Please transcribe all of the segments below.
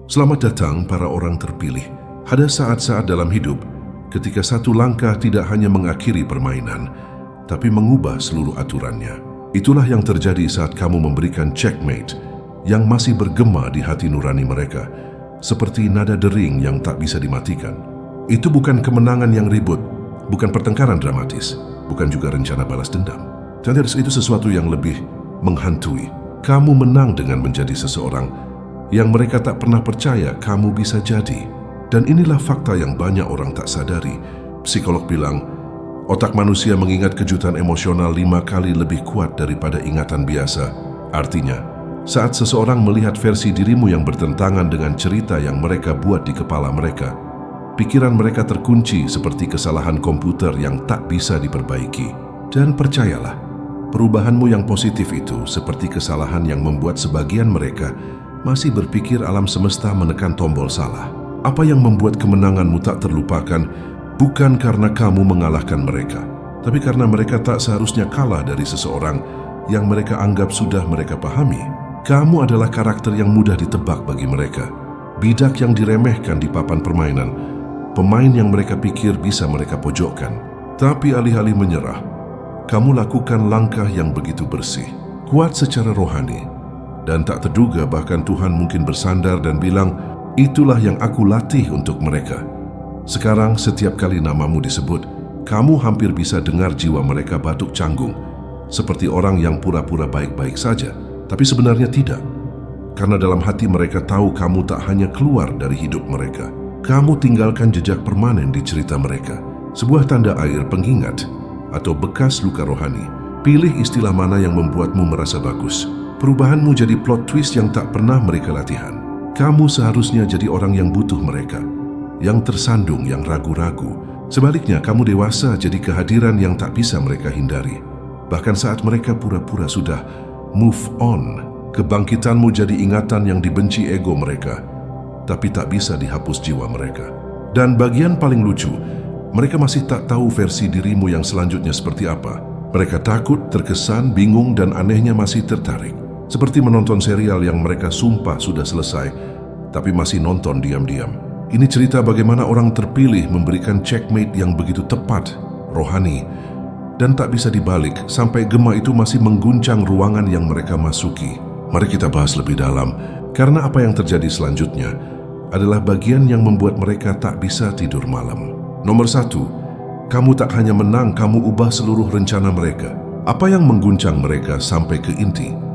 Selamat datang para orang terpilih. Ada saat-saat dalam hidup ketika satu langkah tidak hanya mengakhiri permainan, tapi mengubah seluruh aturannya. Itulah yang terjadi saat kamu memberikan checkmate yang masih bergema di hati nurani mereka, seperti nada dering yang tak bisa dimatikan. Itu bukan kemenangan yang ribut, bukan pertengkaran dramatis, bukan juga rencana balas dendam. Dan itu sesuatu yang lebih menghantui. Kamu menang dengan menjadi seseorang yang mereka tak pernah percaya kamu bisa jadi. Dan inilah fakta yang banyak orang tak sadari. Psikolog bilang, otak manusia mengingat kejutan emosional 5 kali lebih kuat daripada ingatan biasa. Artinya, saat seseorang melihat versi dirimu yang bertentangan dengan cerita yang mereka buat di kepala mereka, pikiran mereka terkunci seperti kesalahan komputer yang tak bisa diperbaiki. Dan percayalah, perubahanmu yang positif itu seperti kesalahan yang membuat sebagian mereka masih berpikir alam semesta menekan tombol salah. Apa yang membuat kemenanganmu tak terlupakan bukan karena kamu mengalahkan mereka, tapi karena mereka tak seharusnya kalah dari seseorang yang mereka anggap sudah mereka pahami. Kamu adalah karakter yang mudah ditebak bagi mereka, bidak yang diremehkan di papan permainan, pemain yang mereka pikir bisa mereka pojokkan. Tapi alih-alih menyerah, kamu lakukan langkah yang begitu bersih, kuat secara rohani, dan tak terduga bahkan Tuhan mungkin bersandar dan bilang, itulah yang aku latih untuk mereka. Sekarang setiap kali namamu disebut, kamu hampir bisa dengar jiwa mereka batuk canggung, seperti orang yang pura-pura baik-baik saja, tapi sebenarnya tidak. Karena dalam hati mereka tahu kamu tak hanya keluar dari hidup mereka, kamu tinggalkan jejak permanen di cerita mereka, sebuah tanda air pengingat atau bekas luka rohani. Pilih istilah mana yang membuatmu merasa bagus. Perubahanmu jadi plot twist yang tak pernah mereka latihan. Kamu seharusnya jadi orang yang butuh mereka, yang tersandung, yang ragu-ragu. Sebaliknya, kamu dewasa jadi kehadiran yang tak bisa mereka hindari. Bahkan saat mereka pura-pura sudah move on, kebangkitanmu jadi ingatan yang dibenci ego mereka, tapi tak bisa dihapus jiwa mereka. Dan bagian paling lucu, mereka masih tak tahu versi dirimu yang selanjutnya seperti apa. Mereka takut, terkesan, bingung, dan anehnya masih tertarik. Seperti menonton serial yang mereka sumpah sudah selesai, tapi masih nonton diam-diam. Ini cerita bagaimana orang terpilih memberikan checkmate yang begitu tepat, rohani, dan tak bisa dibalik sampai gema itu masih mengguncang ruangan yang mereka masuki. Mari kita bahas lebih dalam, karena apa yang terjadi selanjutnya adalah bagian yang membuat mereka tak bisa tidur malam. Nomor 1, kamu tak hanya menang, kamu ubah seluruh rencana mereka. Apa yang mengguncang mereka sampai ke inti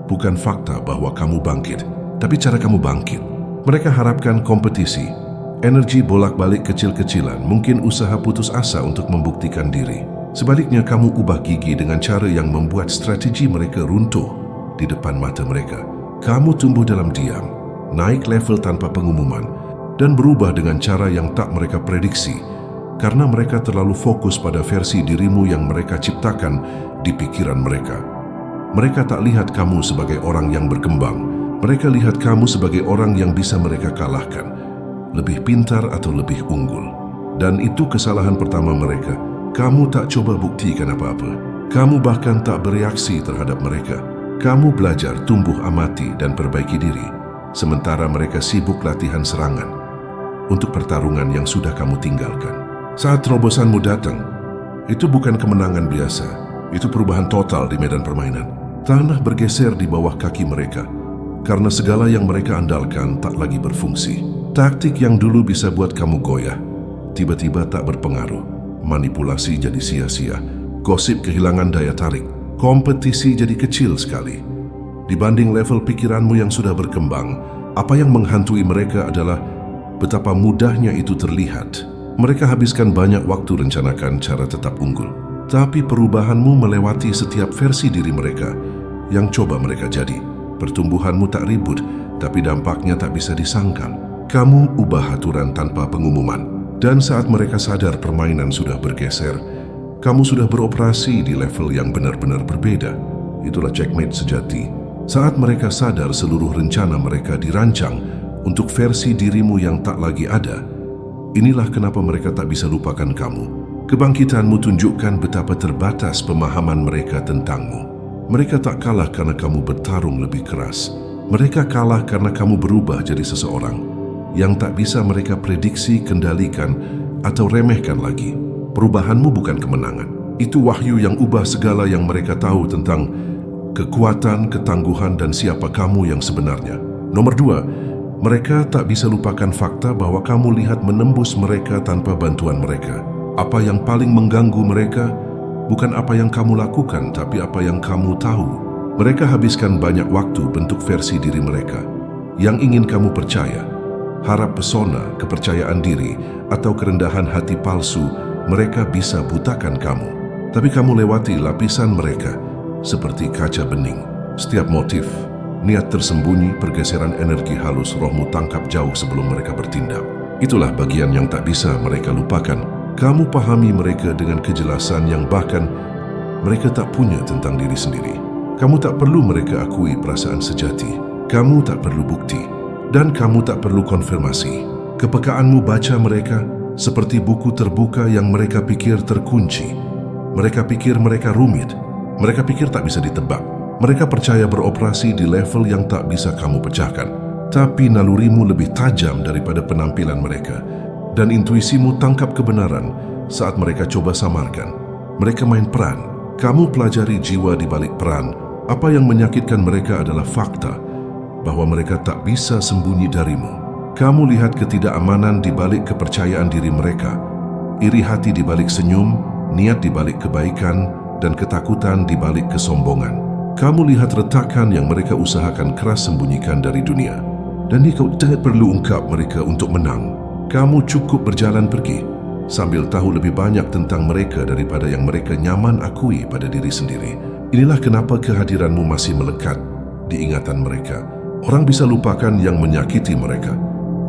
bukan fakta bahwa kamu bangkit, tapi cara kamu bangkit. Mereka harapkan kompetisi, energi bolak-balik kecil-kecilan, mungkin usaha putus asa untuk membuktikan diri. Sebaliknya, kamu ubah gigi dengan cara yang membuat strategi mereka runtuh di depan mata mereka. Kamu tumbuh dalam diam, naik level tanpa pengumuman, dan berubah dengan cara yang tak mereka prediksi, karena mereka terlalu fokus pada versi dirimu yang mereka ciptakan di pikiran mereka. Mereka tak lihat kamu sebagai orang yang berkembang. Mereka lihat kamu sebagai orang yang bisa mereka kalahkan, lebih pintar atau lebih unggul. Dan itu kesalahan pertama mereka. Kamu tak coba buktikan apa-apa. Kamu bahkan tak bereaksi terhadap mereka. Kamu belajar tumbuh amati dan perbaiki diri, sementara mereka sibuk latihan serangan untuk pertarungan yang sudah kamu tinggalkan. Saat terobosanmu datang, itu bukan kemenangan biasa, itu perubahan total di medan permainan. Tanah bergeser di bawah kaki mereka, karena segala yang mereka andalkan tak lagi berfungsi. Taktik yang dulu bisa buat kamu goyah, tiba-tiba tak berpengaruh. Manipulasi jadi sia-sia, gosip kehilangan daya tarik, kompetisi jadi kecil sekali. Dibanding level pikiranmu yang sudah berkembang, apa yang menghantui mereka adalah betapa mudahnya itu terlihat. Mereka habiskan banyak waktu rencanakan cara tetap unggul. Tapi perubahanmu melewati setiap versi diri mereka yang coba mereka jadi. Pertumbuhanmu tak ribut, tapi dampaknya tak bisa disangkal. Kamu ubah aturan tanpa pengumuman. Dan saat mereka sadar permainan sudah bergeser, kamu sudah beroperasi di level yang benar-benar berbeda. Itulah checkmate sejati. Saat mereka sadar seluruh rencana mereka dirancang untuk versi dirimu yang tak lagi ada, inilah kenapa mereka tak bisa lupakan kamu. Kebangkitanmu tunjukkan betapa terbatas pemahaman mereka tentangmu. Mereka tak kalah karena kamu bertarung lebih keras. Mereka kalah karena kamu berubah jadi seseorang yang tak bisa mereka prediksi, kendalikan, atau remehkan lagi. Perubahanmu bukan kemenangan. Itu wahyu yang ubah segala yang mereka tahu tentang kekuatan, ketangguhan, dan siapa kamu yang sebenarnya. Nomor 2, mereka tak bisa lupakan fakta bahwa kamu lihat menembus mereka tanpa bantuan mereka. Apa yang paling mengganggu mereka bukan apa yang kamu lakukan, tapi apa yang kamu tahu. Mereka habiskan banyak waktu bentuk versi diri mereka yang ingin kamu percaya. Harap pesona, kepercayaan diri, atau kerendahan hati palsu mereka bisa butakan kamu. Tapi kamu lewati lapisan mereka seperti kaca bening. Setiap motif, niat tersembunyi, pergeseran energi halus rohmu tangkap jauh sebelum mereka bertindak. Itulah bagian yang tak bisa mereka lupakan. Kamu pahami mereka dengan kejelasan yang bahkan mereka tak punya tentang diri sendiri. Kamu tak perlu mereka akui perasaan sejati. Kamu tak perlu bukti. Dan kamu tak perlu konfirmasi. Kepekaanmu baca mereka seperti buku terbuka yang mereka pikir terkunci. Mereka pikir mereka rumit. Mereka pikir tak bisa ditebak. Mereka percaya beroperasi di level yang tak bisa kamu pecahkan. Tapi nalurimu lebih tajam daripada penampilan mereka. Dan intuisimu tangkap kebenaran saat mereka coba samarkan. Mereka main peran. Kamu pelajari jiwa di balik peran. Apa yang menyakitkan mereka adalah fakta bahwa mereka tak bisa sembunyi darimu. Kamu lihat ketidakamanan di balik kepercayaan diri mereka, iri hati di balik senyum, niat di balik kebaikan, dan ketakutan di balik kesombongan. Kamu lihat retakan yang mereka usahakan keras sembunyikan dari dunia. Dan kau tidak perlu ungkap mereka untuk menang. Kamu cukup berjalan pergi sambil tahu lebih banyak tentang mereka daripada yang mereka nyaman akui pada diri sendiri. Inilah kenapa kehadiranmu masih melekat di ingatan mereka. Orang bisa lupakan yang menyakiti mereka,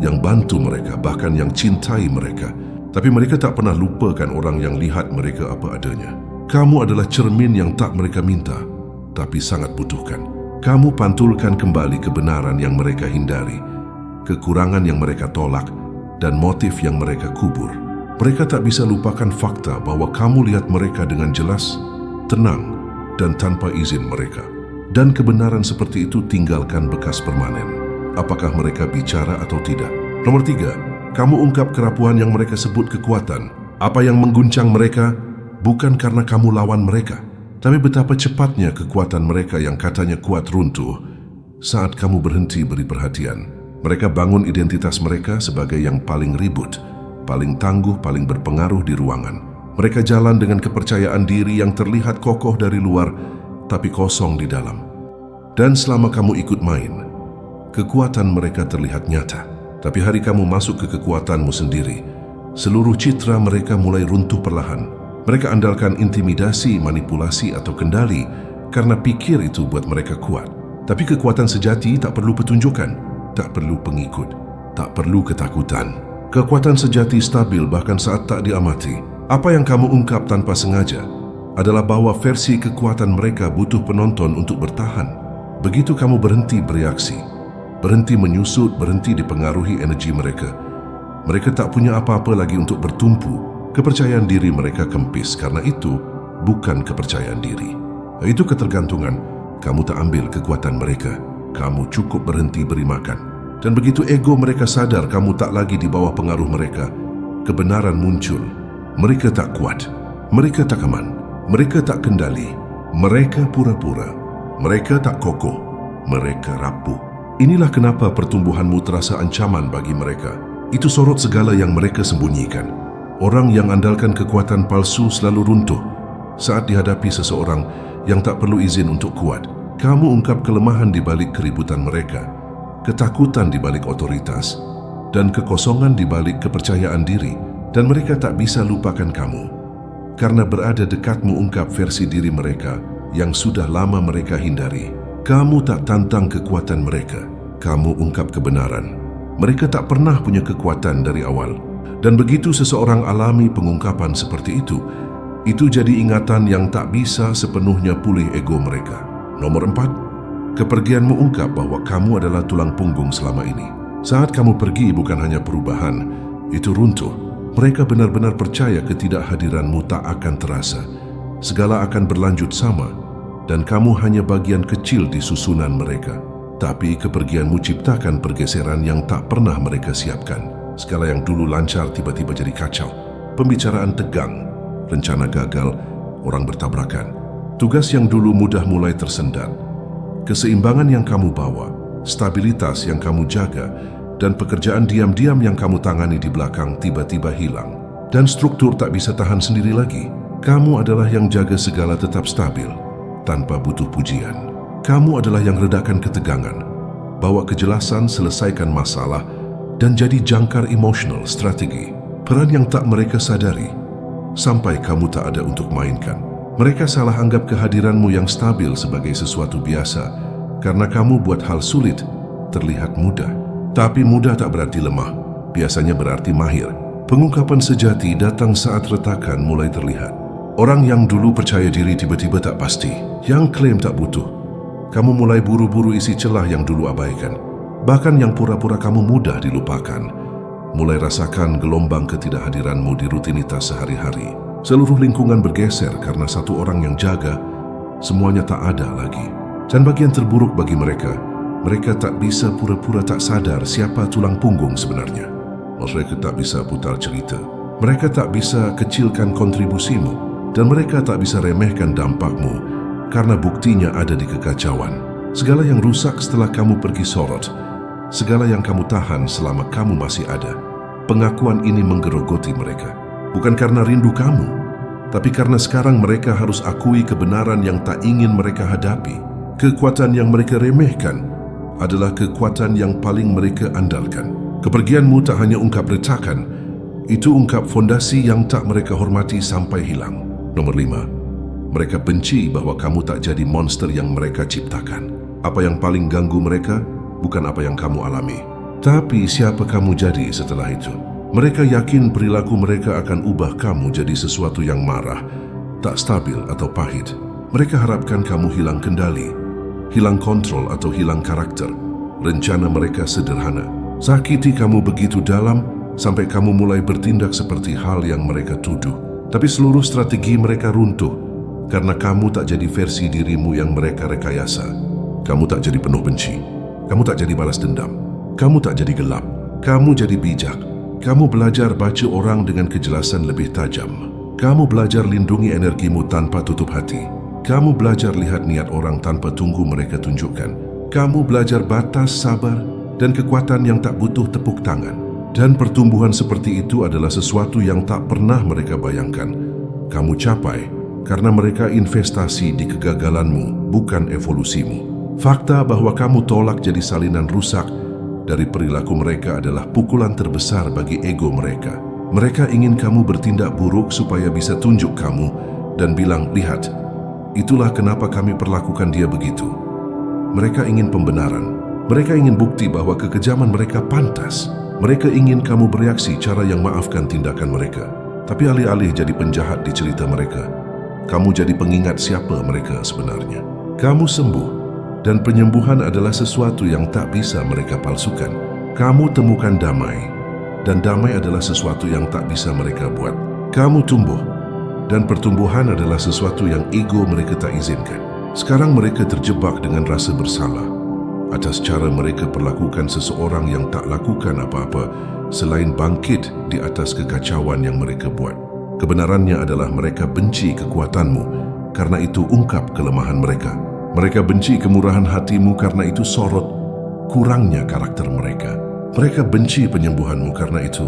yang bantu mereka, bahkan yang cintai mereka. Tapi mereka tak pernah lupakan orang yang lihat mereka apa adanya. Kamu adalah cermin yang tak mereka minta, tapi sangat butuhkan. Kamu pantulkan kembali kebenaran yang mereka hindari, kekurangan yang mereka tolak, dan motif yang mereka kubur. Mereka tak bisa lupakan fakta bahwa kamu lihat mereka dengan jelas, tenang, dan tanpa izin mereka. Dan kebenaran seperti itu tinggalkan bekas permanen. Apakah mereka bicara atau tidak? Nomor 3, kamu ungkap kerapuhan yang mereka sebut kekuatan. Apa yang mengguncang mereka bukan karena kamu lawan mereka, tapi betapa cepatnya kekuatan mereka yang katanya kuat runtuh saat kamu berhenti beri perhatian. Mereka bangun identitas mereka sebagai yang paling ribut, paling tangguh, paling berpengaruh di ruangan. Mereka jalan dengan kepercayaan diri yang terlihat kokoh dari luar, tapi kosong di dalam. Dan selama kamu ikut main, kekuatan mereka terlihat nyata. Tapi hari kamu masuk ke kekuatanmu sendiri, seluruh citra mereka mulai runtuh perlahan. Mereka andalkan intimidasi, manipulasi, atau kendali karena pikir itu buat mereka kuat. Tapi kekuatan sejati tak perlu petunjukan, tak perlu pengikut, tak perlu ketakutan. Kekuatan sejati stabil bahkan saat tak diamati. Apa yang kamu ungkap tanpa sengaja adalah bahwa versi kekuatan mereka butuh penonton untuk bertahan. Begitu kamu berhenti bereaksi, berhenti menyusut, berhenti dipengaruhi energi mereka, mereka tak punya apa-apa lagi untuk bertumpu. Kepercayaan diri mereka kempis karena itu bukan kepercayaan diri. Itu ketergantungan. Kamu tak ambil kekuatan mereka. Kamu cukup berhenti beri makan. Dan begitu ego mereka sadar kamu tak lagi di bawah pengaruh mereka, kebenaran muncul. Mereka tak kuat. Mereka tak aman. Mereka tak kendali. Mereka pura-pura. Mereka tak kokoh. Mereka rapuh. Inilah kenapa pertumbuhanmu terasa ancaman bagi mereka. Itu sorot segala yang mereka sembunyikan. Orang yang andalkan kekuatan palsu selalu runtuh saat dihadapi seseorang yang tak perlu izin untuk kuat. Kamu ungkap kelemahan di balik keributan mereka, ketakutan di balik otoritas, dan kekosongan di balik kepercayaan diri. Dan mereka tak bisa lupakan kamu. Karena berada dekatmu ungkap versi diri mereka yang sudah lama mereka hindari. Kamu tak tantang kekuatan mereka. Kamu ungkap kebenaran. Mereka tak pernah punya kekuatan dari awal. Dan begitu seseorang alami pengungkapan seperti itu jadi ingatan yang tak bisa sepenuhnya pulih ego mereka. Nomor 4, kepergianmu ungkap bahwa kamu adalah tulang punggung selama ini. Saat kamu pergi bukan hanya perubahan, itu runtuh. Mereka benar-benar percaya ketidakhadiranmu tak akan terasa. Segala akan berlanjut sama, dan kamu hanya bagian kecil di susunan mereka. Tapi kepergianmu ciptakan pergeseran yang tak pernah mereka siapkan. Segala yang dulu lancar tiba-tiba jadi kacau. Pembicaraan tegang, rencana gagal, orang bertabrakan. Tugas yang dulu mudah mulai tersendat. Keseimbangan yang kamu bawa, stabilitas yang kamu jaga, dan pekerjaan diam-diam yang kamu tangani di belakang tiba-tiba hilang. Dan struktur tak bisa tahan sendiri lagi. Kamu adalah yang jaga segala tetap stabil, tanpa butuh pujian. Kamu adalah yang redakan ketegangan, bawa kejelasan, selesaikan masalah, dan jadi jangkar emosional strategi. Peran yang tak mereka sadari, sampai kamu tak ada untuk mainkan. Mereka salah anggap kehadiranmu yang stabil sebagai sesuatu biasa, karena kamu buat hal sulit terlihat mudah. Tapi mudah tak berarti lemah, biasanya berarti mahir. Pengungkapan sejati datang saat retakan mulai terlihat. Orang yang dulu percaya diri tiba-tiba tak pasti, yang klaim tak butuh. Kamu mulai buru-buru isi celah yang dulu abaikan. Bahkan yang pura-pura kamu mudah dilupakan. Mulai rasakan gelombang ketidakhadiranmu di rutinitas sehari-hari. Seluruh lingkungan bergeser karena satu orang yang jaga, semuanya tak ada lagi. Dan bagian terburuk bagi mereka, mereka tak bisa pura-pura tak sadar siapa tulang punggung sebenarnya. Mereka tak bisa putar cerita. Mereka tak bisa kecilkan kontribusimu. Dan mereka tak bisa remehkan dampakmu karena buktinya ada di kekacauan. Segala yang rusak setelah kamu pergi sorot, segala yang kamu tahan selama kamu masih ada. Pengakuan ini menggerogoti mereka. Bukan karena rindu kamu, tapi karena sekarang mereka harus akui kebenaran yang tak ingin mereka hadapi. Kekuatan yang mereka remehkan adalah kekuatan yang paling mereka andalkan. Kepergianmu tak hanya ungkap retakan, itu ungkap fondasi yang tak mereka hormati sampai hilang. Nomor 5, mereka benci bahwa kamu tak jadi monster yang mereka ciptakan. Apa yang paling ganggu mereka bukan apa yang kamu alami, tapi siapa kamu jadi setelah itu. Mereka yakin perilaku mereka akan ubah kamu jadi sesuatu yang marah, tak stabil atau pahit. Mereka harapkan kamu hilang kendali, hilang kontrol atau hilang karakter. Rencana mereka sederhana. Sakiti kamu begitu dalam sampai kamu mulai bertindak seperti hal yang mereka tuduh. Tapi seluruh strategi mereka runtuh karena kamu tak jadi versi dirimu yang mereka rekayasa. Kamu tak jadi penuh benci. Kamu tak jadi balas dendam. Kamu tak jadi gelap. Kamu jadi bijak. Kamu belajar baca orang dengan kejelasan lebih tajam. Kamu belajar lindungi energimu tanpa tutup hati. Kamu belajar lihat niat orang tanpa tunggu mereka tunjukkan. Kamu belajar batas, sabar, dan kekuatan yang tak butuh tepuk tangan. Dan pertumbuhan seperti itu adalah sesuatu yang tak pernah mereka bayangkan. Kamu capai karena mereka investasi di kegagalanmu, bukan evolusimu. Fakta bahwa kamu tolak jadi salinan rusak dari perilaku mereka adalah pukulan terbesar bagi ego mereka. Mereka ingin kamu bertindak buruk supaya bisa tunjuk kamu dan bilang, lihat, itulah kenapa kami perlakukan dia begitu. Mereka ingin pembenaran. Mereka ingin bukti bahwa kekejaman mereka pantas. Mereka ingin kamu bereaksi cara yang maafkan tindakan mereka. Tapi alih-alih jadi penjahat di cerita mereka, kamu jadi pengingat siapa mereka sebenarnya. Kamu sembuh, dan penyembuhan adalah sesuatu yang tak bisa mereka palsukan. Kamu temukan damai, dan damai adalah sesuatu yang tak bisa mereka buat. Kamu tumbuh, dan pertumbuhan adalah sesuatu yang ego mereka tak izinkan. Sekarang mereka terjebak dengan rasa bersalah atas cara mereka perlakukan seseorang yang tak lakukan apa-apa selain bangkit di atas kekacauan yang mereka buat. Kebenarannya adalah mereka benci kekuatanmu karena itu ungkap kelemahan mereka. Mereka benci kemurahan hatimu karena itu sorot kurangnya karakter mereka. Mereka benci penyembuhanmu karena itu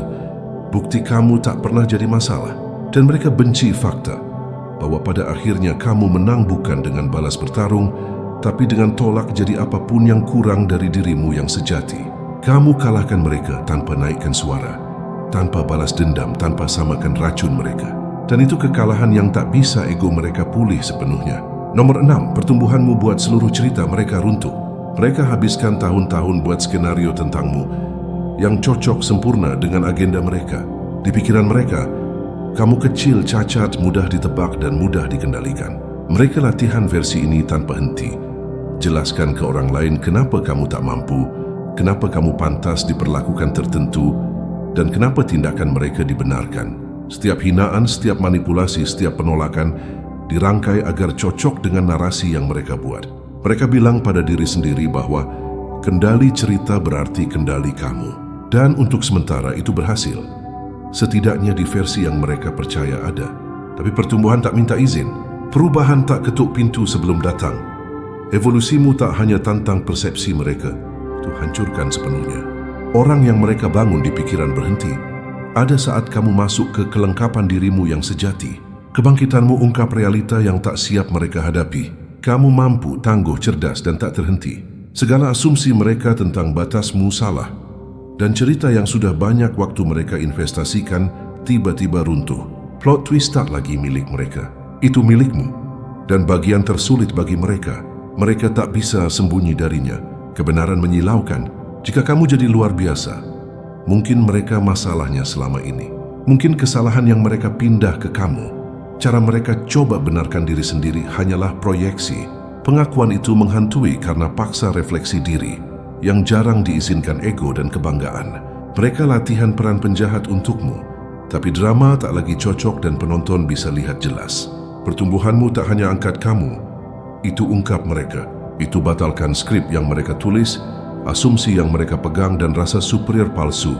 bukti kamu tak pernah jadi masalah. Dan mereka benci fakta bahwa pada akhirnya kamu menang bukan dengan balas bertarung, tapi dengan tolak jadi apapun yang kurang dari dirimu yang sejati. Kamu kalahkan mereka tanpa naikkan suara, tanpa balas dendam, tanpa samakan racun mereka. Dan itu kekalahan yang tak bisa ego mereka pulih sepenuhnya. Nomor 6, pertumbuhanmu buat seluruh cerita mereka runtuh. Mereka habiskan tahun-tahun buat skenario tentangmu yang cocok sempurna dengan agenda mereka. Di pikiran mereka, kamu kecil, cacat, mudah ditebak dan mudah dikendalikan. Mereka latihan versi ini tanpa henti. Jelaskan ke orang lain kenapa kamu tak mampu, kenapa kamu pantas diperlakukan tertentu, dan kenapa tindakan mereka dibenarkan. Setiap hinaan, setiap manipulasi, setiap penolakan dirangkai agar cocok dengan narasi yang mereka buat. Mereka bilang pada diri sendiri bahwa Kendali cerita berarti kendali kamu. Dan untuk sementara itu berhasil. Setidaknya di versi yang mereka percaya ada. Tapi pertumbuhan tak minta izin. Perubahan tak ketuk pintu sebelum datang. Evolusimu tak hanya tentang persepsi mereka. Itu hancurkan sepenuhnya. Orang yang mereka bangun di pikiran berhenti. Ada saat kamu masuk ke kelengkapan dirimu yang sejati. Kebangkitanmu ungkap realita yang tak siap mereka hadapi. Kamu mampu, tangguh, cerdas dan tak terhenti. Segala asumsi mereka tentang batasmu salah. Dan cerita yang sudah banyak waktu mereka investasikan tiba-tiba runtuh. Plot twist tak lagi milik mereka. Itu milikmu. Dan bagian tersulit bagi mereka. Mereka tak bisa sembunyi darinya. Kebenaran menyilaukan. Jika kamu jadi luar biasa, mungkin mereka masalahnya selama ini. Mungkin kesalahan yang mereka pindah ke kamu. Cara mereka coba benarkan diri sendiri hanyalah proyeksi. Pengakuan itu menghantui karena paksa refleksi diri yang jarang diizinkan ego dan kebanggaan. Mereka latihan peran penjahat untukmu. Tapi drama tak lagi cocok dan penonton bisa lihat jelas. Pertumbuhanmu tak hanya angkat kamu. Itu ungkap mereka. Itu batalkan skrip yang mereka tulis, asumsi yang mereka pegang dan rasa superior palsu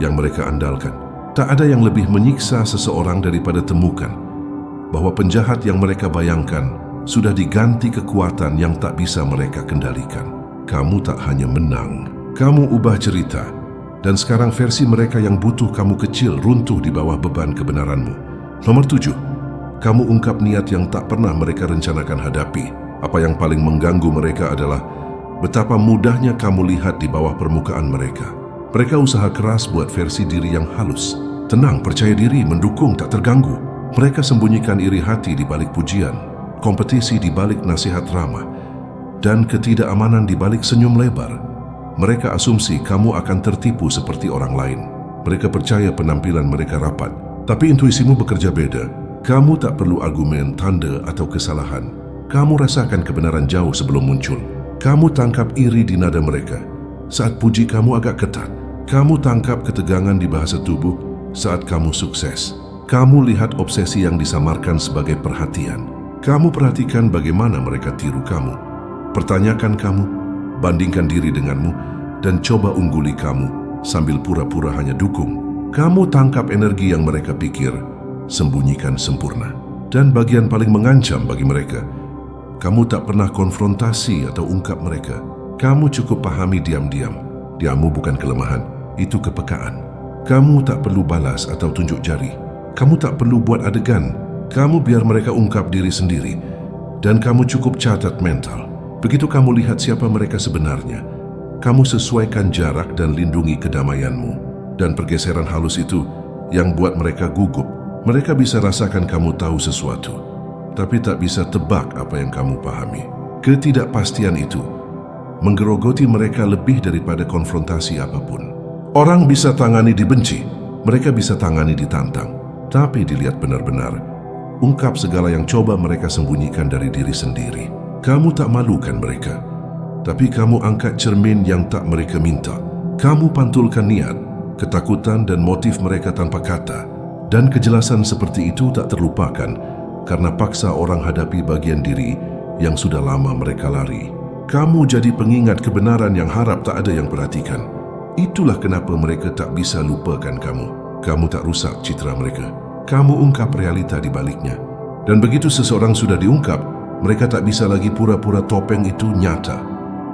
yang mereka andalkan. Tak ada yang lebih menyiksa seseorang daripada temukan bahwa penjahat yang mereka bayangkan sudah diganti kekuatan yang tak bisa mereka kendalikan. Kamu tak hanya menang, kamu ubah cerita. Dan sekarang versi mereka yang butuh kamu kecil runtuh di bawah beban kebenaranmu. Nomor 7, kamu ungkap niat yang tak pernah mereka rencanakan hadapi. Apa yang paling mengganggu mereka adalah betapa mudahnya kamu lihat di bawah permukaan mereka. Mereka usaha keras buat versi diri yang halus. Tenang, percaya diri, mendukung, tak terganggu. Mereka sembunyikan iri hati di balik pujian, kompetisi di balik nasihat ramah, dan ketidakamanan di balik senyum lebar. Mereka asumsi kamu akan tertipu seperti orang lain. Mereka percaya penampilan mereka rapat, tapi intuisimu bekerja beda. Kamu tak perlu argumen, tanda, atau kesalahan. Kamu rasakan kebenaran jauh sebelum muncul. Kamu tangkap iri di nada mereka saat puji kamu agak ketat. Kamu tangkap ketegangan di bahasa tubuh saat kamu sukses. Kamu lihat obsesi yang disamarkan sebagai perhatian. Kamu perhatikan bagaimana mereka tiru kamu. Pertanyakan kamu, bandingkan diri denganmu, dan coba ungguli kamu sambil pura-pura hanya dukung. Kamu tangkap energi yang mereka pikir sembunyikan sempurna. Dan bagian paling mengancam bagi mereka, kamu tak pernah konfrontasi atau ungkap mereka. Kamu cukup pahami diam-diam. Diammu bukan kelemahan, itu kepekaan. Kamu tak perlu balas atau tunjuk jari. Kamu tak perlu buat adegan. Kamu biar mereka ungkap diri sendiri. Dan kamu cukup catat mental. Begitu kamu lihat siapa mereka sebenarnya, kamu sesuaikan jarak dan lindungi kedamaianmu. Dan pergeseran halus itu yang buat mereka gugup. Mereka bisa rasakan kamu tahu sesuatu, tapi tak bisa tebak apa yang kamu pahami. Ketidakpastian itu menggerogoti mereka lebih daripada konfrontasi apapun. Orang bisa tangani dibenci, mereka bisa tangani ditantang, tapi dilihat benar-benar, ungkap segala yang coba mereka sembunyikan dari diri sendiri. Kamu tak malukan mereka, tapi kamu angkat cermin yang tak mereka minta. Kamu pantulkan niat, ketakutan dan motif mereka tanpa kata. Dan kejelasan seperti itu tak terlupakan karena paksa orang hadapi bagian diri yang sudah lama mereka lari. Kamu jadi pengingat kebenaran yang harap tak ada yang perhatikan. Itulah kenapa mereka tak bisa lupakan kamu. Kamu tak rusak citra mereka. Kamu ungkap realita di baliknya. Dan begitu seseorang sudah diungkap, mereka tak bisa lagi pura-pura topeng itu nyata.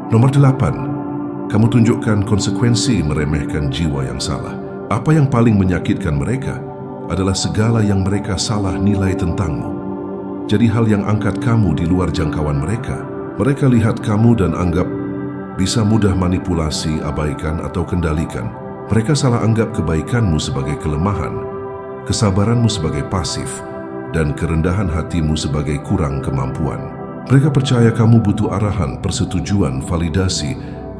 Nomor 8, kamu tunjukkan konsekuensi meremehkan jiwa yang salah. Apa yang paling menyakitkan mereka adalah segala yang mereka salah nilai tentangmu. Jadi hal yang angkat kamu di luar jangkauan mereka. Mereka lihat kamu dan anggap bisa mudah manipulasi, abaikan atau kendalikan. Mereka salah anggap kebaikanmu sebagai kelemahan, kesabaranmu sebagai pasif, dan kerendahan hatimu sebagai kurang kemampuan. Mereka percaya kamu butuh arahan, persetujuan, validasi,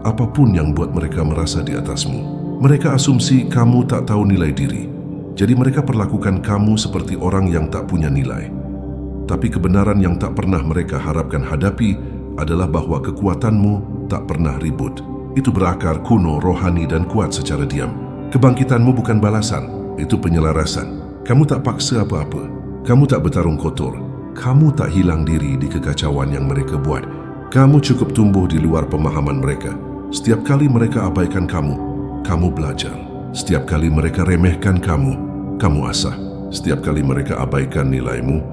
apapun yang buat mereka merasa di atasmu. Mereka asumsi kamu tak tahu nilai diri. Jadi mereka perlakukan kamu seperti orang yang tak punya nilai. Tapi kebenaran yang tak pernah mereka harapkan hadapi adalah bahwa kekuatanmu tak pernah ribut. Itu berakar kuno, rohani dan kuat secara diam. Kebangkitanmu bukan balasan, itu penyelarasan. Kamu tak paksa apa-apa. Kamu tak bertarung kotor. Kamu tak hilang diri di kekacauan yang mereka buat. Kamu cukup tumbuh di luar pemahaman mereka. Setiap kali mereka abaikan kamu, kamu belajar. Setiap kali mereka remehkan kamu, kamu asah. Setiap kali mereka abaikan nilaimu,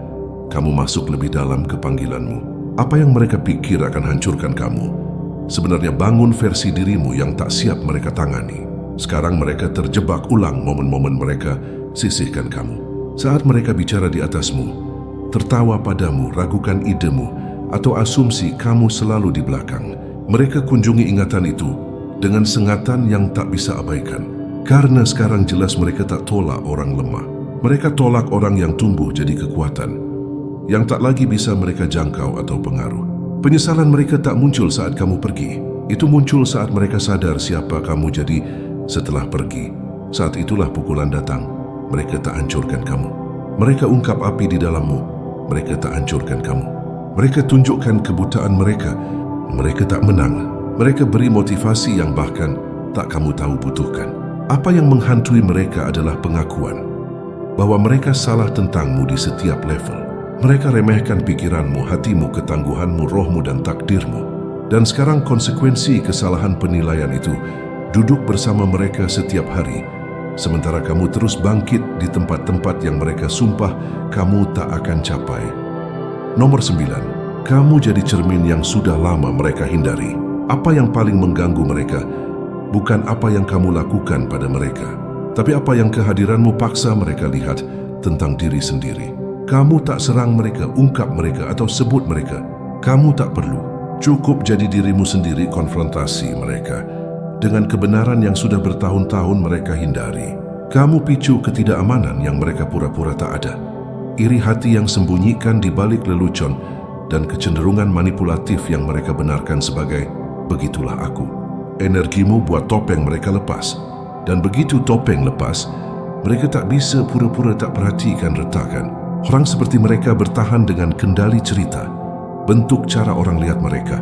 kamu masuk lebih dalam ke panggilanmu. Apa yang mereka pikir akan hancurkan kamu, sebenarnya bangun versi dirimu yang tak siap mereka tangani. Sekarang mereka terjebak ulang momen-momen mereka sisihkan kamu. Saat mereka bicara di atasmu, tertawa padamu, ragukan idemu, atau asumsi kamu selalu di belakang, mereka kunjungi ingatan itu dengan sengatan yang tak bisa abaikan. Karena sekarang jelas mereka tak tolak orang lemah. Mereka tolak orang yang tumbuh jadi kekuatan, yang tak lagi bisa mereka jangkau atau pengaruh. Penyesalan mereka tak muncul saat kamu pergi. Itu muncul saat mereka sadar siapa kamu jadi setelah pergi. Saat itulah pukulan datang. Mereka tak hancurkan kamu. Mereka ungkap api di dalammu. Mereka tak hancurkan kamu. Mereka tunjukkan kebutaan mereka. Mereka tak menang. Mereka beri motivasi yang bahkan tak kamu tahu butuhkan. Apa yang menghantui mereka adalah pengakuan bahwa mereka salah tentangmu di setiap level. Mereka remehkan pikiranmu, hatimu, ketangguhanmu, rohmu, dan takdirmu. Dan sekarang konsekuensi kesalahan penilaian itu duduk bersama mereka setiap hari, sementara kamu terus bangkit di tempat-tempat yang mereka sumpah kamu tak akan capai. Nomor 9, kamu jadi cermin yang sudah lama mereka hindari. Apa yang paling mengganggu mereka bukan apa yang kamu lakukan pada mereka, tapi apa yang kehadiranmu paksa mereka lihat tentang diri sendiri. Kamu tak serang mereka, ungkap mereka, atau sebut mereka. Kamu tak perlu. Cukup jadi dirimu sendiri konfrontasi mereka dengan kebenaran yang sudah bertahun-tahun mereka hindari. Kamu picu ketidakamanan yang mereka pura-pura tak ada. Iri hati yang sembunyikan di balik lelucon dan kecenderungan manipulatif yang mereka benarkan sebagai begitulah aku. Energimu buat topeng mereka lepas. Dan begitu topeng lepas, mereka tak bisa pura-pura tak perhatikan retakan. Orang seperti mereka bertahan dengan kendali cerita, bentuk cara orang lihat mereka,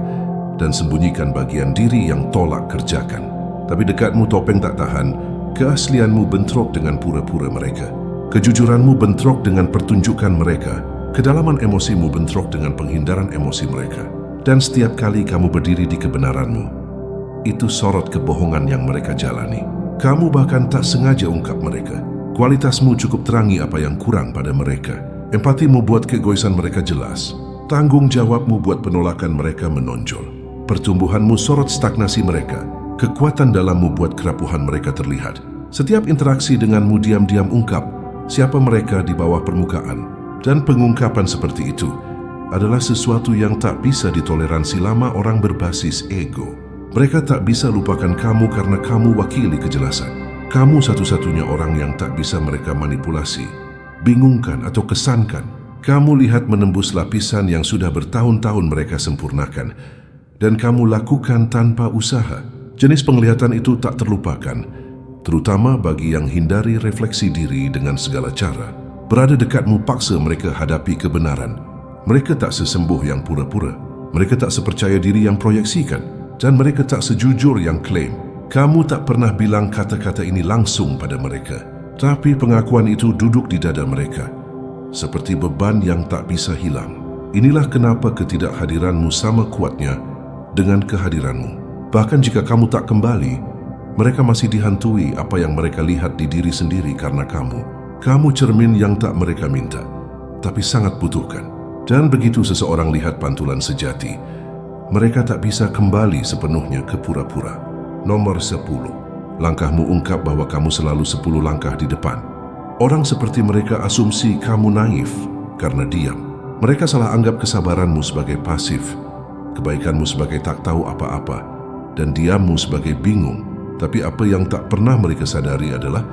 dan sembunyikan bagian diri yang tolak kerjakan. Tapi dekatmu topeng tak tahan, keaslianmu bentrok dengan pura-pura mereka. Kejujuranmu bentrok dengan pertunjukan mereka. Kedalaman emosimu bentrok dengan penghindaran emosi mereka. Dan setiap kali kamu berdiri di kebenaranmu, itu sorot kebohongan yang mereka jalani. Kamu bahkan tak sengaja ungkap mereka. Kualitasmu cukup terangi apa yang kurang pada mereka. Empatimu buat keegoisan mereka jelas. Tanggung jawabmu buat penolakan mereka menonjol. Pertumbuhanmu sorot stagnasi mereka. Kekuatan dalammu buat kerapuhan mereka terlihat. Setiap interaksi denganmu diam-diam ungkap siapa mereka di bawah permukaan. Dan pengungkapan seperti itu adalah sesuatu yang tak bisa ditoleransi lama orang berbasis ego. Mereka tak bisa lupakan kamu karena kamu wakili kejelasan. Kamu satu-satunya orang yang tak bisa mereka manipulasi, bingungkan atau kesankan. Kamu lihat menembus lapisan yang sudah bertahun-tahun mereka sempurnakan, dan kamu lakukan tanpa usaha. Jenis penglihatan itu tak terlupakan, terutama bagi yang hindari refleksi diri dengan segala cara. Berada dekatmu paksa mereka hadapi kebenaran. Mereka tak sesembuh yang pura-pura. Mereka tak sepercaya diri yang proyeksikan. Dan mereka tak sejujur yang klaim. Kamu tak pernah bilang kata-kata ini langsung pada mereka, tapi pengakuan itu duduk di dada mereka seperti beban yang tak bisa hilang. Inilah kenapa ketidakhadiranmu sama kuatnya dengan kehadiranmu. Bahkan jika kamu tak kembali, mereka masih dihantui apa yang mereka lihat di diri sendiri karena kamu. Kamu cermin yang tak mereka minta, tapi sangat butuhkan. Dan begitu seseorang lihat pantulan sejati, mereka tak bisa kembali sepenuhnya ke pura-pura. Nomor 10. Langkahmu ungkap bahwa kamu selalu 10 langkah di depan. Orang seperti mereka asumsi kamu naif karena diam. Mereka salah anggap kesabaranmu sebagai pasif, kebaikanmu sebagai tak tahu apa-apa, dan diammu sebagai bingung. Tapi apa yang tak pernah mereka sadari adalah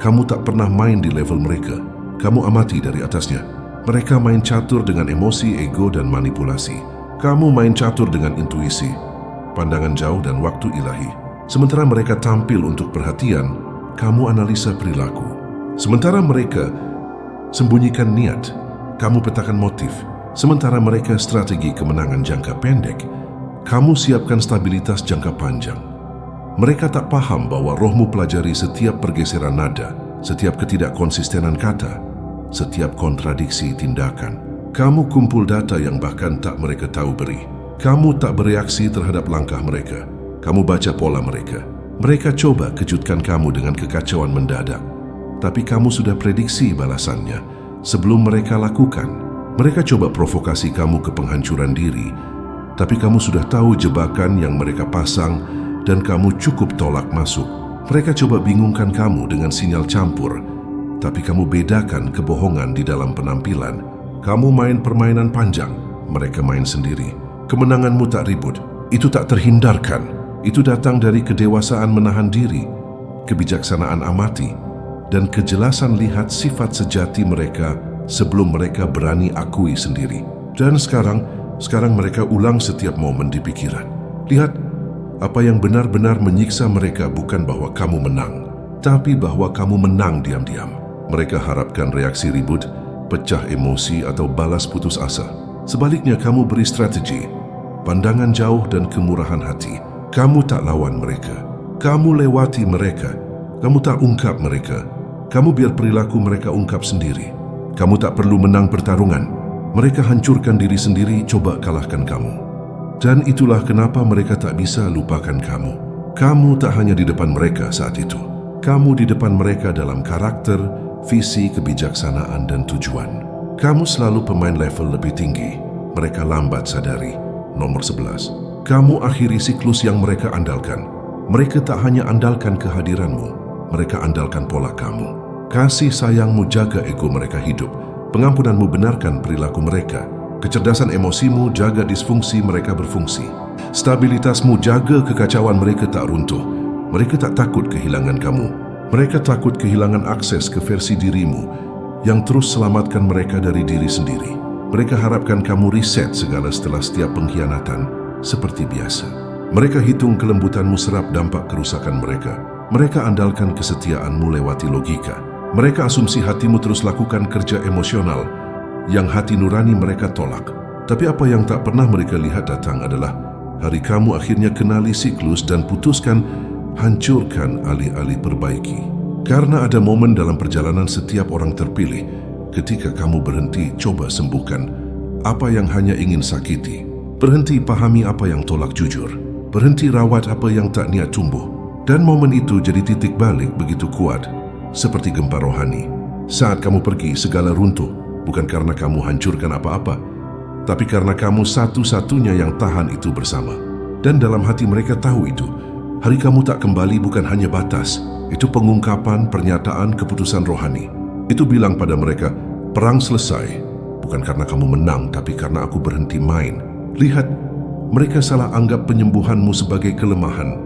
kamu tak pernah main di level mereka. Kamu amati dari atasnya. Mereka main catur dengan emosi, ego, dan manipulasi. Kamu main catur dengan intuisi, pandangan jauh, dan waktu ilahi. Sementara mereka tampil untuk perhatian, kamu analisa perilaku. Sementara mereka sembunyikan niat, kamu petakan motif. Sementara mereka strategi kemenangan jangka pendek, kamu siapkan stabilitas jangka panjang. Mereka tak paham bahwa rohmu pelajari setiap pergeseran nada, setiap ketidakkonsistenan kata, setiap kontradiksi tindakan. Kamu kumpul data yang bahkan tak mereka tahu beri. Kamu tak bereaksi terhadap langkah mereka. Kamu baca pola mereka. Mereka coba kejutkan kamu dengan kekacauan mendadak. Tapi kamu sudah prediksi balasannya sebelum mereka lakukan. Mereka coba provokasi kamu ke penghancuran diri, tapi kamu sudah tahu jebakan yang mereka pasang dan kamu cukup tolak masuk. Mereka coba bingungkan kamu dengan sinyal campur, tapi kamu bedakan kebohongan di dalam penampilan. Kamu main permainan panjang, mereka main sendiri. Kemenanganmu tak ribut, itu tak terhindarkan. Itu datang dari kedewasaan menahan diri, kebijaksanaan amati, dan kejelasan lihat sifat sejati mereka sebelum mereka berani akui sendiri. Dan sekarang mereka ulang setiap momen di pikiran. Lihat, apa yang benar-benar menyiksa mereka bukan bahwa kamu menang, tapi bahwa kamu menang diam-diam. Mereka harapkan reaksi ribut, pecah emosi, atau balas putus asa. Sebaliknya kamu beri strategi, pandangan jauh dan kemurahan hati. Kamu tak lawan mereka. Kamu lewati mereka. Kamu tak ungkap mereka. Kamu biar perilaku mereka ungkap sendiri. Kamu tak perlu menang pertarungan. Mereka hancurkan diri sendiri, coba kalahkan kamu. Dan itulah kenapa mereka tak bisa lupakan kamu. Kamu tak hanya di depan mereka saat itu. Kamu di depan mereka dalam karakter, visi, kebijaksanaan, dan tujuan. Kamu selalu pemain level lebih tinggi. Mereka lambat sadari. Nomor 11. Kamu akhiri siklus yang mereka andalkan. Mereka tak hanya andalkan kehadiranmu, mereka andalkan pola kamu. Kasih sayangmu jaga ego mereka hidup. Pengampunanmu benarkan perilaku mereka. Kecerdasan emosimu jaga disfungsi mereka berfungsi. Stabilitasmu jaga kekacauan mereka tak runtuh. Mereka tak takut kehilangan kamu. Mereka takut kehilangan akses ke versi dirimu yang terus selamatkan mereka dari diri sendiri. Mereka harapkan kamu reset segala setelah setiap pengkhianatan seperti biasa. Mereka hitung kelembutanmu serap dampak kerusakan mereka. Mereka andalkan kesetiaanmu lewati logika. Mereka asumsi hatimu terus lakukan kerja emosional yang hati nurani mereka tolak. Tapi apa yang tak pernah mereka lihat datang adalah hari kamu akhirnya kenali siklus dan putuskan hancurkan alih-alih perbaiki. Karena ada momen dalam perjalanan setiap orang terpilih ketika kamu berhenti coba sembuhkan apa yang hanya ingin sakiti. Berhenti pahami apa yang tolak jujur. Berhenti rawat apa yang tak niat tumbuh. Dan momen itu jadi titik balik begitu kuat, seperti gempa rohani. Saat kamu pergi, segala runtuh. Bukan karena kamu hancurkan apa-apa, tapi karena kamu satu-satunya yang tahan itu bersama. Dan dalam hati mereka tahu itu. Hari kamu tak kembali bukan hanya batas. Itu pengungkapan, pernyataan, keputusan rohani. Itu bilang pada mereka, perang selesai. Bukan karena kamu menang, tapi karena aku berhenti main. Lihat, mereka salah anggap penyembuhanmu sebagai kelemahan.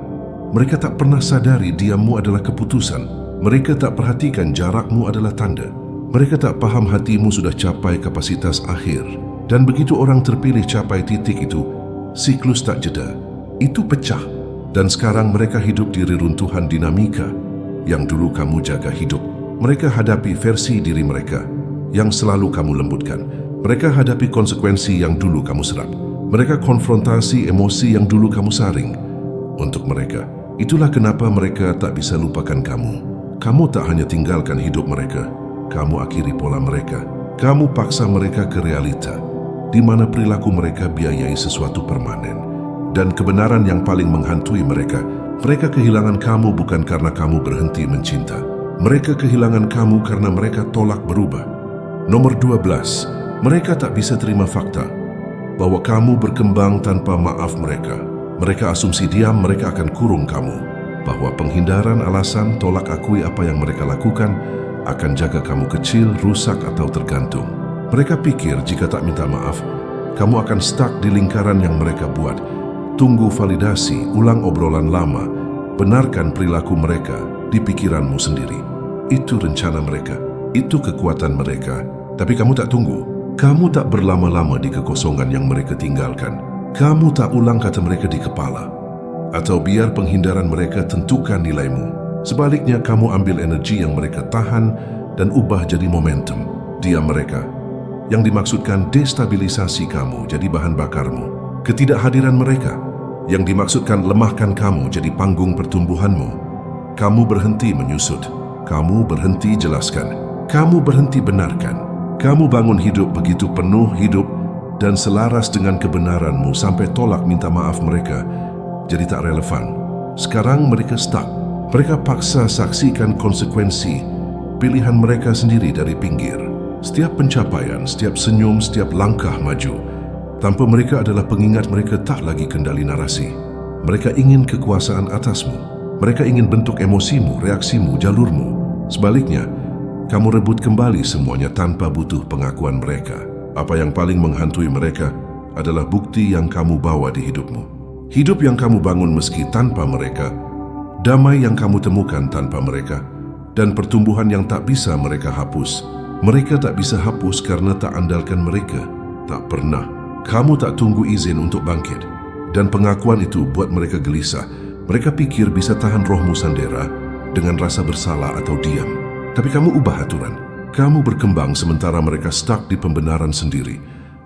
Mereka tak pernah sadari diammu adalah keputusan. Mereka tak perhatikan jarakmu adalah tanda. Mereka tak paham hatimu sudah capai kapasitas akhir. Dan begitu orang terpilih capai titik itu, siklus tak jeda. Itu pecah. Dan sekarang mereka hidup di reruntuhan dinamika yang dulu kamu jaga hidup. Mereka hadapi versi diri mereka yang selalu kamu lembutkan. Mereka hadapi konsekuensi yang dulu kamu serap. Mereka konfrontasi emosi yang dulu kamu saring. Untuk mereka, itulah kenapa mereka tak bisa lupakan kamu. Kamu tak hanya tinggalkan hidup mereka, kamu akhiri pola mereka. Kamu paksa mereka ke realita, di mana perilaku mereka biayai sesuatu permanen. Dan kebenaran yang paling menghantui mereka, mereka kehilangan kamu bukan karena kamu berhenti mencinta. Mereka kehilangan kamu karena mereka tolak berubah. Nomor 12, mereka tak bisa terima fakta bahwa kamu berkembang tanpa maaf mereka. Mereka asumsi diam mereka akan kurung kamu, bahwa penghindaran, alasan, tolak akui apa yang mereka lakukan akan jaga kamu kecil, rusak, atau tergantung. Mereka pikir jika tak minta maaf, kamu akan stuck di lingkaran yang mereka buat. Tunggu validasi, ulang obrolan lama, benarkan perilaku mereka di pikiranmu sendiri. Itu rencana mereka, itu kekuatan mereka. Tapi kamu tak tunggu. Kamu tak berlama-lama di kekosongan yang mereka tinggalkan. Kamu tak ulang kata mereka di kepala. Atau biar penghindaran mereka tentukan nilaimu. Sebaliknya, kamu ambil energi yang mereka tahan dan ubah jadi momentum. Diam mereka, yang dimaksudkan destabilisasi kamu jadi bahan bakarmu. Ketidakhadiran mereka, yang dimaksudkan lemahkan kamu jadi panggung pertumbuhanmu. Kamu berhenti menyusut. Kamu berhenti jelaskan. Kamu berhenti benarkan. Kamu bangun hidup begitu penuh hidup dan selaras dengan kebenaranmu sampai tolak minta maaf mereka jadi tak relevan. Sekarang mereka stuck. Mereka paksa saksikan konsekuensi pilihan mereka sendiri dari pinggir. Setiap pencapaian, setiap senyum, setiap langkah maju, tanpa mereka adalah pengingat mereka tak lagi kendali narasi. Mereka ingin kekuasaan atasmu. Mereka ingin bentuk emosimu, reaksimu, jalurmu. Sebaliknya, kamu rebut kembali semuanya tanpa butuh pengakuan mereka. Apa yang paling menghantui mereka adalah bukti yang kamu bawa di hidupmu. Hidup yang kamu bangun meski tanpa mereka, damai yang kamu temukan tanpa mereka, dan pertumbuhan yang tak bisa mereka hapus. Mereka tak bisa hapus karena tak andalkan mereka. Tak pernah. Kamu tak tunggu izin untuk bangkit. Dan pengakuan itu buat mereka gelisah. Mereka pikir bisa tahan rohmu sandera dengan rasa bersalah atau diam. Tapi kamu ubah aturan. Kamu berkembang sementara mereka stuck di pembenaran sendiri.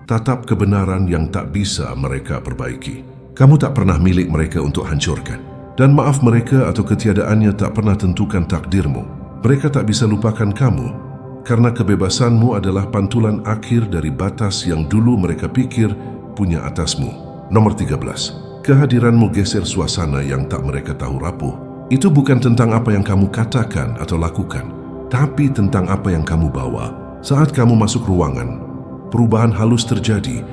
Tatap kebenaran yang tak bisa mereka perbaiki. Kamu tak pernah milik mereka untuk hancurkan. Dan maaf mereka atau ketiadaannya tak pernah tentukan takdirmu. Mereka tak bisa lupakan kamu karena kebebasanmu adalah pantulan akhir dari batas yang dulu mereka pikir punya atasmu. Nomor 13. Kehadiranmu geser suasana yang tak mereka tahu rapuh. Itu bukan tentang apa yang kamu katakan atau lakukan, tapi tentang apa yang kamu bawa. Saat kamu masuk ruangan, perubahan halus terjadi,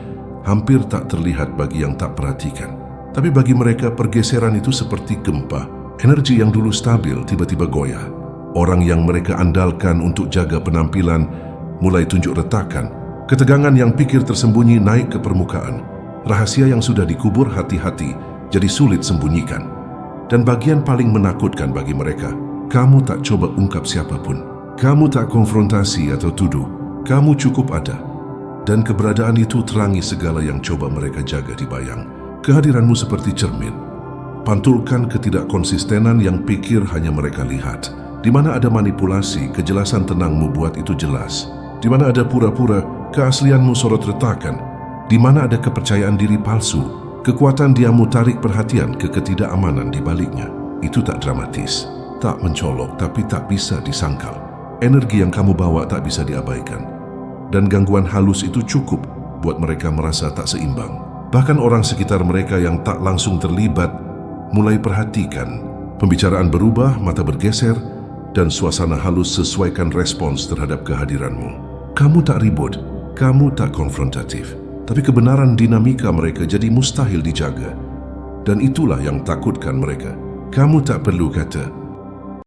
hampir tak terlihat bagi yang tak perhatikan. Tapi bagi mereka pergeseran itu seperti gempa. Energi yang dulu stabil tiba-tiba goyah. Orang yang mereka andalkan untuk jaga penampilan mulai tunjuk retakan. Ketegangan yang pikir tersembunyi naik ke permukaan. Rahasia yang sudah dikubur hati-hati jadi sulit sembunyikan. Dan bagian paling menakutkan bagi mereka, kamu tak coba ungkap siapapun. Kamu tak konfrontasi atau tuduh. Kamu cukup ada. Dan keberadaan itu terangi segala yang coba mereka jaga di bayang. Kehadiranmu seperti cermin. Pantulkan ketidakkonsistenan yang pikir hanya mereka lihat. Di mana ada manipulasi, kejelasan tenangmu buat itu jelas. Di mana ada pura-pura, keaslianmu sorot retakan. Di mana ada kepercayaan diri palsu, kekuatan diammu tarik perhatian ke ketidakamanan di baliknya. Itu tak dramatis, tak mencolok, tapi tak bisa disangkal. Energi yang kamu bawa tak bisa diabaikan. Dan gangguan halus itu cukup buat mereka merasa tak seimbang. Bahkan orang sekitar mereka yang tak langsung terlibat mulai perhatikan. Pembicaraan berubah, mata bergeser, dan suasana halus sesuaikan respons terhadap kehadiranmu. Kamu tak ribut, kamu tak konfrontatif, tapi kebenaran dinamika mereka jadi mustahil dijaga. Dan itulah yang takutkan mereka. Kamu tak perlu kata,